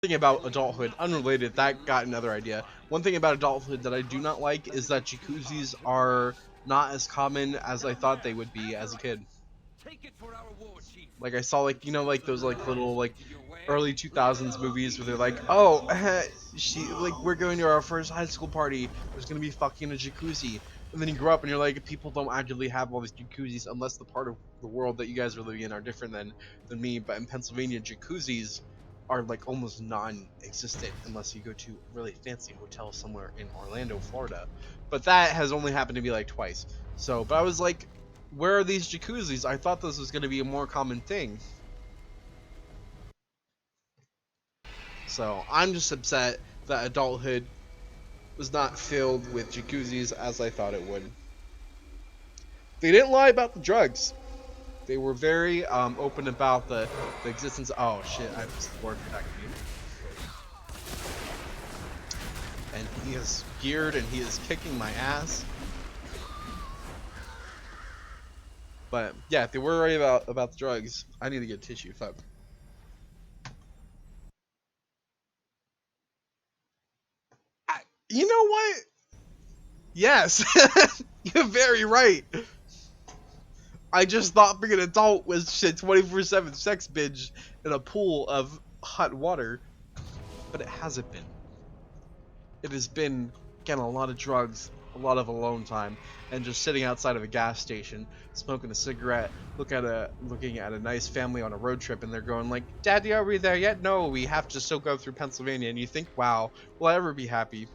Thing about adulthood, unrelated, that got another idea. One thing about adulthood that I do not like is that jacuzzis are not as common as I thought they would be as a kid. Like I saw like like those like little like early 2000s movies where they're like, oh, she like we're going to our first high school party. There's gonna be fucking a jacuzzi, and then you grow up and you're like, people don't actually have all these jacuzzis unless the part of the world that you guys are living in are different than me. But in Pennsylvania, jacuzzis are like almost non-existent unless you go to a really fancy hotel somewhere in Orlando, Florida. But that has only happened to me like twice. So, but I was like, where are these jacuzzis? I thought this was going to be a more common thing. So I'm just upset that adulthood was not filled with jacuzzis as I thought it would. They didn't lie about the drugs. They were very open about the existence. Oh shit! I was Warcraft. And he is geared and he is kicking my ass. But yeah, if they were right about the drugs, I need to get tissue. Fuck. You know what? Yes, you're very right. I just thought being an adult was shit 24/7 sex binge in a pool of hot water, but it hasn't been. It has been getting a lot of drugs, a lot of alone time, and just sitting outside of a gas station, smoking a cigarette, looking at a nice family on a road trip, and they're going like, "Daddy, are we there yet? No, we have to still go through Pennsylvania." And you think, "Wow, will I ever be happy?"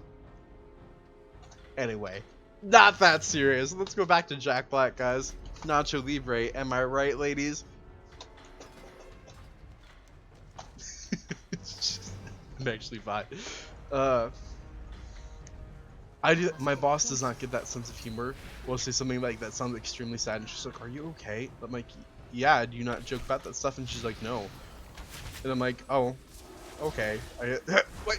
Anyway, not that serious. Let's go back to Jack Black, guys. Nacho Libre, am I right, ladies? I'm actually fine. Uh, my boss does not get that sense of humor. We'll say something like that sounds extremely sad, and she's like, "Are you okay?" I'm like, "Yeah, do you not joke about that stuff?" And she's like, "No." And I'm like, "Oh, okay." What?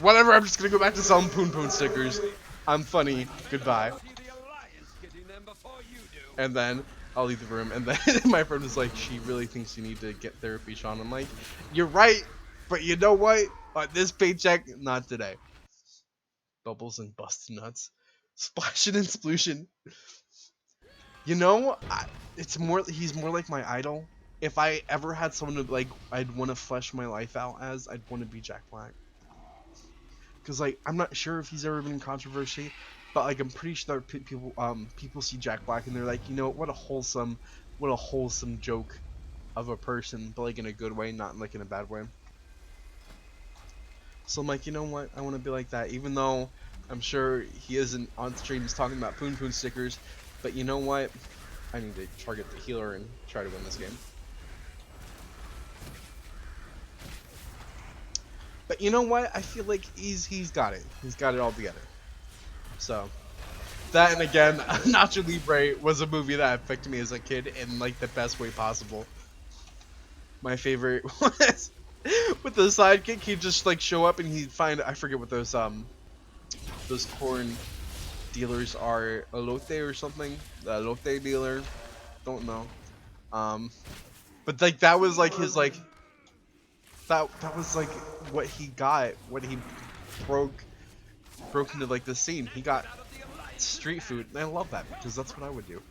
Whatever. I'm just gonna go back to selling Poon Poon stickers. I'm funny. Goodbye. And then I'll leave the room. And then my friend was like, "She really thinks you need to get therapy, Sean." I'm like, "You're right, but you know what? On this paycheck, not today." Bubbles and bust nuts, splashing and splooshin'. You know, he's more like my idol. If I ever had someone to like, I'd want to flesh my life out as, I'd want to be Jack Black. Cause like I'm not sure if he's ever been in controversy, but like I'm pretty sure people see Jack Black and they're like, what a wholesome joke of a person, but like in a good way, not like in a bad way. So I'm like, you know what? I want to be like that, even though I'm sure he isn't on streams talking about Poon Poon stickers. But you know what? I need to target the healer and try to win this game. But you know what? I feel like he's got it. He's got it all together. So that, and again, Nacho Libre was a movie that affected me as a kid in like the best way possible. My favorite was with the sidekick. He'd just like show up and he'd find, I forget what those corn dealers are, elote or something. The elote dealer, don't know. Um, but like that was like his like that was like what he got when he broke broke into like the scene. He got street food, and I love that because that's what I would do.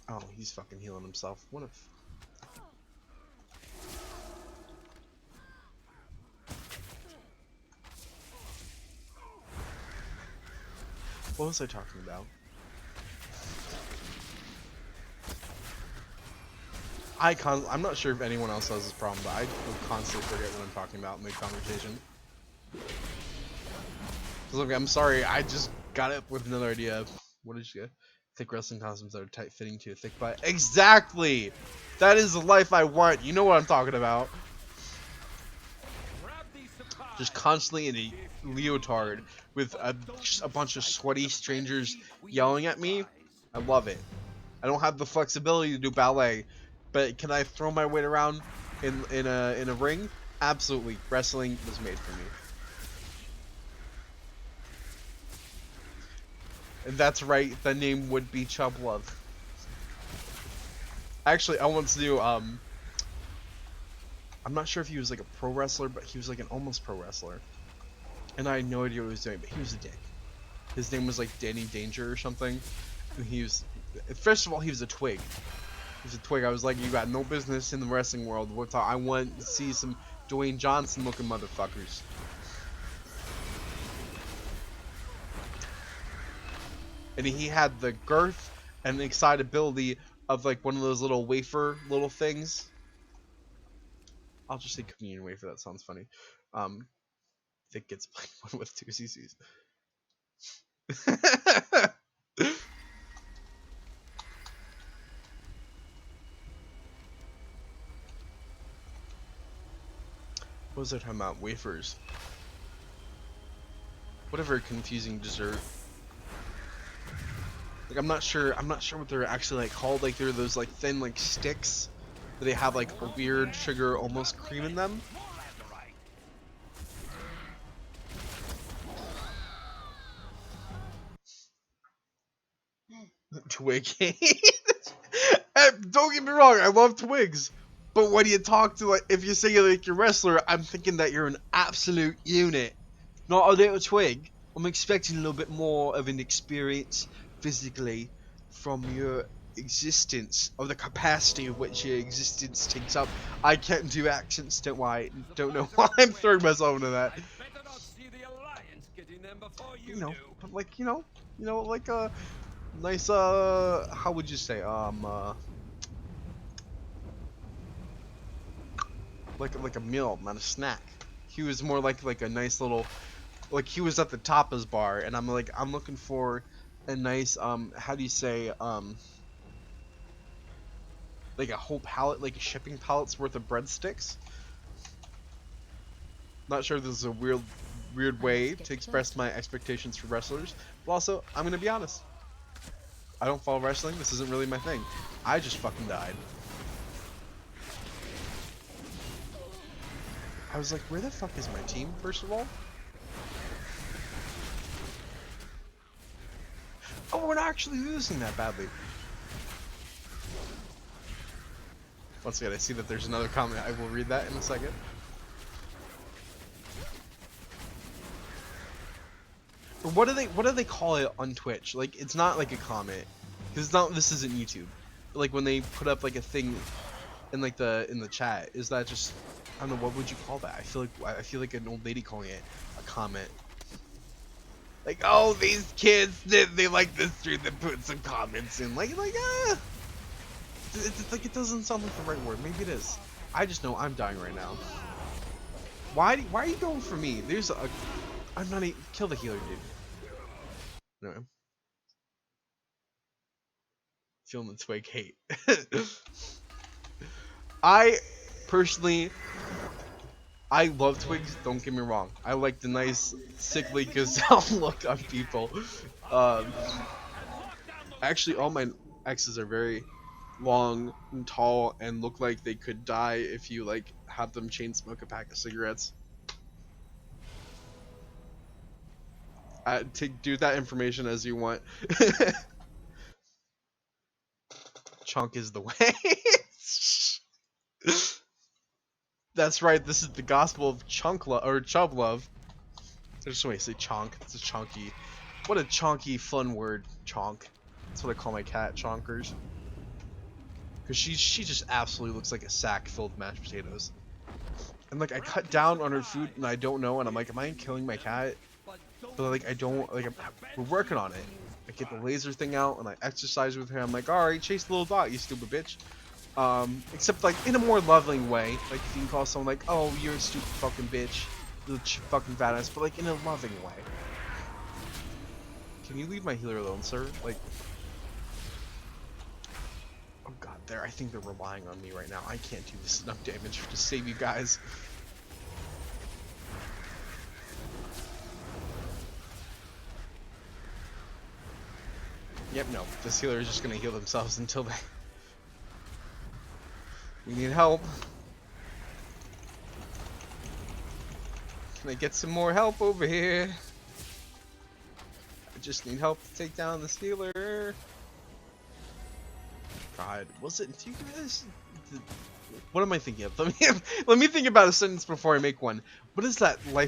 Oh, he's fucking healing himself. What if? What was I talking about? I'm not sure if anyone else has this problem, but I constantly forget what I'm talking about in the conversation. Look, I'm sorry, I just got up with another idea. What did you get? Thick wrestling costumes that are tight fitting to a thick butt. Exactly! That is the life I want. You know what I'm talking about. Just constantly in a leotard with just a bunch of sweaty strangers yelling at me. I love it. I don't have the flexibility to do ballet, but can I throw my weight around in a ring? Absolutely. Wrestling was made for me. And that's right, the name would be Chub Love. Actually, I want to do I'm not sure if he was like a pro wrestler, but he was like an almost pro wrestler. And I had no idea what he was doing, but he was a dick. His name was like Danny Danger or something. And he was, first of all, he was a twig. He was a twig. I was like, you got no business in the wrestling world. I want to see some Dwayne Johnson looking motherfuckers. And he had the girth and the excitability of like one of those little wafer little things. I'll just say communion wafer. That sounds funny. That gets played one with 2 cc's. What was I talking about? Wafers. What a very confusing dessert. Like I'm not sure what they're actually like called. Like they're those like thin like sticks that they have like a weird sugar almost cream in them. Twig. Don't get me wrong, I love twigs. But when you talk to like if you say you're like your wrestler, I'm thinking that you're an absolute unit. Not a little twig. I'm expecting a little bit more of an experience physically from your existence, of the capacity of which your existence takes up. I can't do accents, don't know why I'm throwing myself into that. You know, but like like a nice how would you say like a meal, not a snack. He was more like a nice little, like he was at the tapas bar, and I'm looking for a nice how do you say like a whole pallet, like a shipping pallet's worth of breadsticks. Not sure this is a weird way to express my expectations for wrestlers, but also I'm gonna be honest. I don't follow wrestling. This isn't really my thing. I just fucking died. I was like, where the fuck is my team, first of all? Oh, we're not actually losing that badly. Once again, I see that there's another comment. I will read that in a second. Or what do they call it on Twitch? Like, it's not like a comment, because it's not. This isn't YouTube. But like when they put up like a thing in like in the chat, is that just, I don't know, what would you call that? I feel like an old lady calling it a comment. Like, oh, these kids, they like this stream, they put some comments in. Like it's like it doesn't sound like the right word. Maybe it is. I just know I'm dying right now. Why are you going for me? I'm not even, kill the healer, dude. No. Feeling the twig hate. I personally, I love twigs. Don't get me wrong. I like the nice sickly gazelle look on people. Actually, all my exes are very long and tall and look like they could die if you like have them chain smoke a pack of cigarettes. Do that information as you want. Chunk is the way. That's right. This is the gospel of chunk love or chub love. I just want to say chonk. It's a chunky. What a chonky fun word, chonk. That's what I call my cat, chonkers. Cause she just absolutely looks like a sack filled with mashed potatoes. And like I cut down on her food and I don't know, and I'm like, am I killing my cat? But like I don't like. We're working on it. I get the laser thing out and I exercise with her. I'm like, all right, chase the little dot, you stupid bitch. Except like in a more loving way. Like if you can call someone like, oh, you're a stupid fucking bitch, you fucking badass, but like in a loving way. Can you leave my healer alone, sir? Like, oh god, I think they're relying on me right now. I can't do this enough damage to save you guys. Yep, no. This healer is just gonna heal themselves until they... We need help. Can I get some more help over here? I just need help to take down this healer. God, was it... Do you guys what am I thinking of? Let me think about a sentence before I make one. What is that life